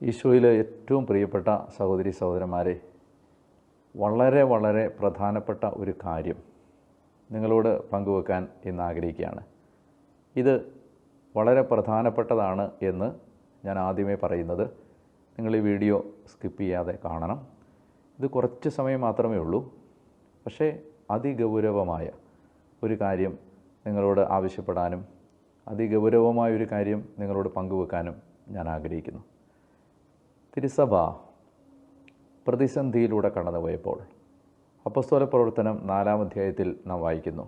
ഈശോയിലെ ഏറ്റവും പ്രിയപ്പെട്ട സഹോദരി സഹോദരന്മാരെ, വളരെ വളരെ പ്രധാനപ്പെട്ട ഒരു കാര്യം നിങ്ങളോട് പങ്കുവെക്കാൻ ഇന്ന് ആഗ്രഹിക്കുകയാണ്. ഇത് വളരെ പ്രധാനപ്പെട്ടതാണ് എന്ന് ഞാൻ ആദ്യമേ പറയുന്നത് നിങ്ങൾ ഈ വീഡിയോ സ്കിപ്പ് ചെയ്യാതെ കാണണം. ഇത് കുറച്ച് സമയം മാത്രമേ ഉള്ളൂ, പക്ഷേ അതിഗൗരവമായ ഒരു കാര്യം നിങ്ങളോട് ആവശ്യപ്പെടാനും അതിഗൗരവമായ ഒരു കാര്യം നിങ്ങളോട് പങ്കുവെക്കാനും ഞാൻ ആഗ്രഹിക്കുന്നു. തിരുസഭ പ്രതിസന്ധിയിലൂടെ കടന്നുപോയപ്പോൾ അപ്പോസ്തല പ്രവർത്തനം 4-ാം അധ്യായത്തിൽ നാം വായിക്കുന്നു,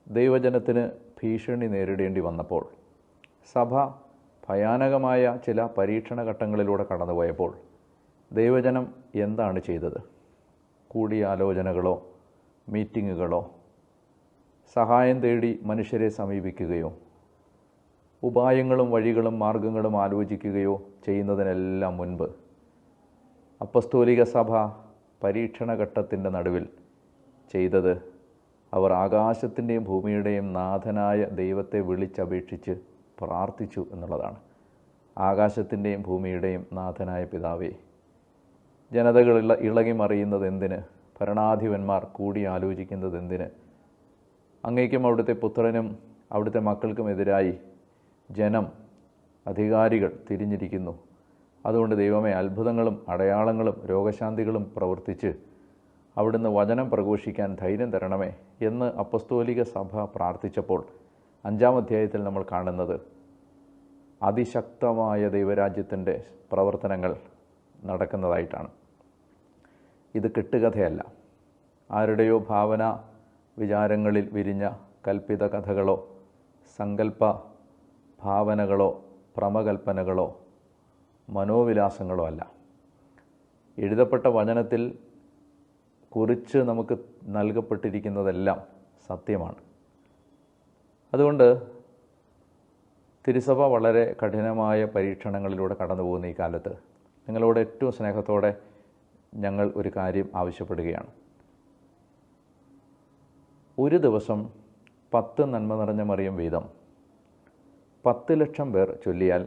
ദൈവജനത്തിന് ഭീഷണി നേരിടേണ്ടി വന്നപ്പോൾ, സഭ ഭയാനകമായ ചില പരീക്ഷണ ഘട്ടങ്ങളിലൂടെ കടന്നുപോയപ്പോൾ ദൈവജനം എന്താണ് ചെയ്തത്? കൂടിയാലോചനകളോ മീറ്റിങ്ങുകളോ സഹായം തേടി മനുഷ്യരെ സമീപിക്കുകയോ ഉപായങ്ങളും വഴികളും മാർഗങ്ങളും ആലോചിക്കുകയോ ചെയ്യുന്നതിനെല്ലാം മുൻപ് അപ്പസ്തോലിക സഭ പരീക്ഷണഘട്ടത്തിൻ്റെ നടുവിൽ ചെയ്തത് അവർ ആകാശത്തിൻ്റെയും ഭൂമിയുടെയും നാഥനായ ദൈവത്തെ വിളിച്ചപേക്ഷിച്ച് പ്രാർത്ഥിച്ചു എന്നുള്ളതാണ്. ആകാശത്തിൻ്റെയും ഭൂമിയുടെയും നാഥനായ പിതാവേ, ജനതകൾ ഇളകി മറിയുന്നത് എന്തിന്? ഭരണാധിപന്മാർ കൂടി ആലോചിക്കുന്നത് എന്തിന്? അങ്ങേക്കും അവിടുത്തെ പുത്രനും അവിടുത്തെ മക്കൾക്കുമെതിരായി ജനം, അധികാരികൾ തിരിഞ്ഞിരിക്കുന്നു. അതുകൊണ്ട് ദൈവമേ, അത്ഭുതങ്ങളും അടയാളങ്ങളും രോഗശാന്തികളും പ്രവർത്തിച്ച് അവിടുന്ന് വചനം പ്രഘോഷിക്കാൻ ധൈര്യം തരണമേ എന്ന് അപ്പസ്തോലിക സഭ പ്രാർത്ഥിച്ചപ്പോൾ 5-ാം അധ്യായത്തിൽ നമ്മൾ കാണുന്നത് അതിശക്തമായ ദൈവരാജ്യത്തിൻ്റെ പ്രവർത്തനങ്ങൾ നടക്കുന്നതായിട്ടാണ്. ഇത് കെട്ടുകഥയല്ല, ആരുടെയോ ഭാവന വിചാരങ്ങളിൽ വിരിഞ്ഞ കൽപ്പിത കഥകളോ സങ്കല്പ ഭാവനകളോ ഭ്രമകൽപ്പനകളോ മനോവിലാസങ്ങളോ അല്ല. എഴുതപ്പെട്ട വചനത്തിൽ കുറിച്ച് നമുക്ക് നൽകപ്പെട്ടിരിക്കുന്നതെല്ലാം സത്യമാണ്. അതുകൊണ്ട് തിരുസഭ വളരെ കഠിനമായ പരീക്ഷണങ്ങളിലൂടെ കടന്നു പോകുന്ന ഈ കാലത്ത് നിങ്ങളോട് ഏറ്റവും സ്നേഹത്തോടെ ഞങ്ങൾ ഒരു കാര്യം ആവശ്യപ്പെടുകയാണ്. ഒരു ദിവസം 10 നന്മ നിറഞ്ഞ മറിയം വീതം 10 ലക്ഷം പേർ ചൊല്ലിയാൽ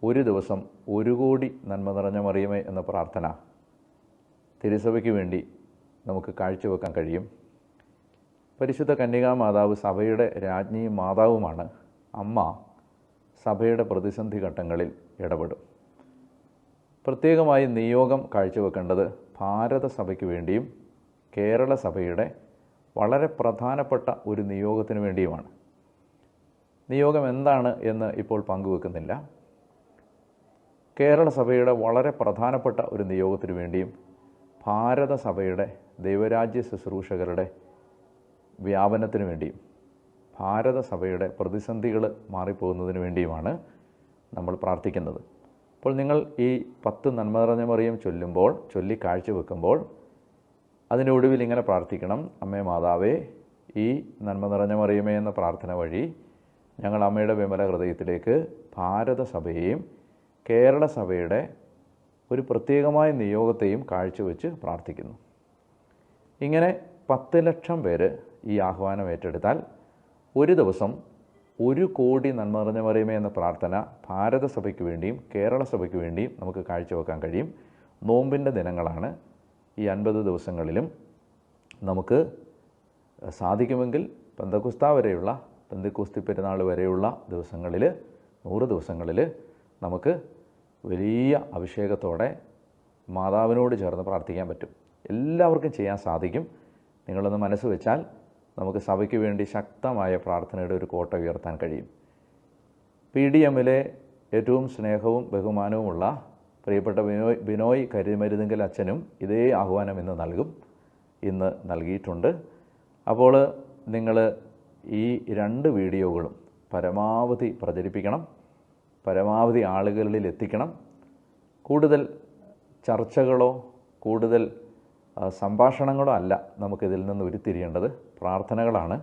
ഒരു ദിവസം 1 കോടി നന്മ നിറഞ്ഞ മറിയമേ എന്ന പ്രാർത്ഥന തിരുസഭയ്ക്ക് വേണ്ടി നമുക്ക് കാഴ്ചവെക്കാൻ കഴിയും. പരിശുദ്ധ കന്യകാ മാതാവ് സഭയുടെ രാജ്ഞിയും മാതാവുമാണ്. അമ്മ സഭയുടെ പ്രതിസന്ധി ഘട്ടങ്ങളിൽ ഇടപെടും. പ്രത്യേകമായി നിയോഗം കാഴ്ചവെക്കേണ്ടത് ഭാരത സഭയ്ക്ക് വേണ്ടിയും കേരള സഭയുടെ വളരെ പ്രധാനപ്പെട്ട ഒരു നിയോഗത്തിന് വേണ്ടിയുമാണ്. നിയോഗം എന്താണ് എന്ന് ഇപ്പോൾ പങ്കുവെക്കുന്നില്ല. കേരള സഭയുടെ വളരെ പ്രധാനപ്പെട്ട ഒരു നിയോഗത്തിന് വേണ്ടിയും ഭാരത സഭയുടെ ദൈവരാജ്യ ശുശ്രൂഷകരുടെ വ്യാപനത്തിന് വേണ്ടിയും ഭാരത സഭയുടെ പ്രതിസന്ധികൾ മാറിപ്പോകുന്നതിന് വേണ്ടിയുമാണ് നമ്മൾ പ്രാർത്ഥിക്കുന്നത്. അപ്പോൾ നിങ്ങൾ ഈ 10 നന്മ നിറഞ്ഞ മറിയം ചൊല്ലി കാഴ്ചവെക്കുമ്പോൾ അതിൻ്റെ ഒടുവിൽ ഇങ്ങനെ പ്രാർത്ഥിക്കണം: അമ്മേ മാതാവേ, ഈ നന്മ നിറഞ്ഞ മറിയമേ എന്ന പ്രാർത്ഥന വഴി ഞങ്ങൾ അമ്മയുടെ വിമല ഹൃദയത്തിലേക്ക് ഭാരത സഭയെയും കേരള സഭയുടെ ഒരു പ്രത്യേകമായ നിയോഗത്തെയും കാഴ്ചവെച്ച് പ്രാർത്ഥിക്കുന്നു. ഇങ്ങനെ 10 ലക്ഷം പേര് ഈ ആഹ്വാനം ഏറ്റെടുത്താൽ ഒരു ദിവസം 1 കോടി നന്മ നിറഞ്ഞ മറിയമേ എന്ന പ്രാർത്ഥന ഭാരത സഭയ്ക്ക് വേണ്ടിയും കേരള സഭയ്ക്ക് വേണ്ടിയും നമുക്ക് കാഴ്ചവെക്കാൻ കഴിയും. നോമ്പിൻ്റെ ദിനങ്ങളാണ്. ഈ 50 ദിവസങ്ങളിലും നമുക്ക് സാധിക്കുമെങ്കിൽ പെന്തക്കോസ്തി പെരുന്നാൾ വരെയുള്ള ദിവസങ്ങളിൽ 100 ദിവസങ്ങളിൽ നമുക്ക് വലിയ അഭിഷേകത്തോടെ മാതാവിനോട് ചേർന്ന് പ്രാർത്ഥിക്കാൻ പറ്റും. എല്ലാവർക്കും ചെയ്യാൻ സാധിക്കും. നിങ്ങളൊന്ന് മനസ്സ് വെച്ചാൽ നമുക്ക് സഭയ്ക്ക് വേണ്ടി ശക്തമായ പ്രാർത്ഥനയുടെ ഒരു കോട്ട ഉയർത്താൻ കഴിയും. PDMലെ ഏറ്റവും സ്നേഹവും ബഹുമാനവുമുള്ള പ്രിയപ്പെട്ട ബിനോയ് കരിമരുതെങ്കിൽ അച്ഛനും ഇതേ ആഹ്വാനം ഇന്ന് നൽകിയിട്ടുണ്ട്. അപ്പോൾ നിങ്ങൾ ഈ 2 വീഡിയോകളും പരമാവധി പ്രചരിപ്പിക്കണം, പരമാവധി ആളുകളിൽ എത്തിക്കണം. കൂടുതൽ ചർച്ചകളോ കൂടുതൽ സംഭാഷണങ്ങളോ അല്ല നമുക്കിതിൽ നിന്ന് ഉരുത്തിരിയേണ്ടത്, പ്രാർത്ഥനകളാണ്.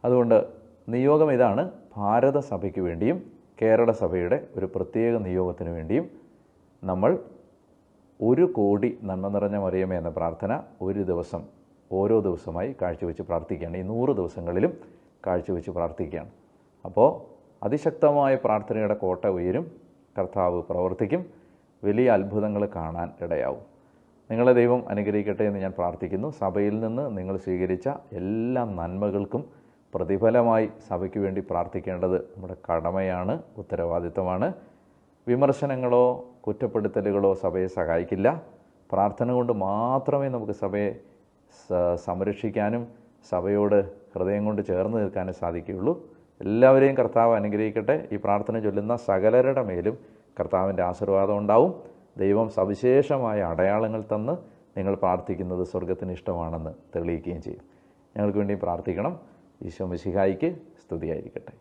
അതുകൊണ്ട് നിയോഗം ഇതാണ്: ഭാരത സഭയ്ക്ക് വേണ്ടിയും കേരള സഭയുടെ ഒരു പ്രത്യേക നിയോഗത്തിന് വേണ്ടിയും നമ്മൾ 1 കോടി നന്മ നിറഞ്ഞ മറിയമേ എന്ന പ്രാർത്ഥന ഒരു ദിവസം ഓരോ ദിവസമായി കാഴ്ചവെച്ച് പ്രാർത്ഥിക്കുകയാണ്. ഈ 100 ദിവസങ്ങളിലും കാഴ്ചവെച്ച് പ്രാർത്ഥിക്കുകയാണ്. അപ്പോൾ അതിശക്തമായ പ്രാർത്ഥനയുടെ കോട്ട ഉയരും. കർത്താവ് പ്രവർത്തിക്കും. വലിയ അത്ഭുതങ്ങൾ കാണാൻ ഇടയാവും. നിങ്ങളെ ദൈവം അനുഗ്രഹിക്കട്ടെ എന്ന് ഞാൻ പ്രാർത്ഥിക്കുന്നു. സഭയിൽ നിന്ന് നിങ്ങൾ സ്വീകരിച്ച എല്ലാ നന്മകൾക്കും പ്രതിഫലമായി സഭയ്ക്ക് വേണ്ടി പ്രാർത്ഥിക്കേണ്ടത് നമ്മുടെ കടമയാണ്, ഉത്തരവാദിത്തമാണ്. വിമർശനങ്ങളോ കുറ്റപ്പെടുത്തലുകളോ സഭയെ സഹായിക്കില്ല. പ്രാർത്ഥന കൊണ്ട് മാത്രമേ നമുക്ക് സഭയെ സംരക്ഷിക്കാനും സഭയോട് ഹൃദയം കൊണ്ട് ചേർന്ന് നിൽക്കാനും സാധിക്കുകയുള്ളൂ. എല്ലാവരെയും കർത്താവ് അനുഗ്രഹിക്കട്ടെ. ഈ പ്രാർത്ഥന ചൊല്ലുന്ന സകലരുടെ മേലും കർത്താവിൻ്റെ ആശീർവാദം ഉണ്ടാവും. ദൈവം സവിശേഷമായ അടയാളങ്ങൾ തന്ന് നിങ്ങൾ പ്രാർത്ഥിക്കുന്നത് സ്വർഗത്തിന് ഇഷ്ടമാണെന്ന് തെളിയിക്കുകയും ചെയ്യും. ഞങ്ങൾക്ക് വേണ്ടി പ്രാർത്ഥിക്കണം. ഈശോ മിശിഹായിക്ക് സ്തുതിയായിരിക്കട്ടെ.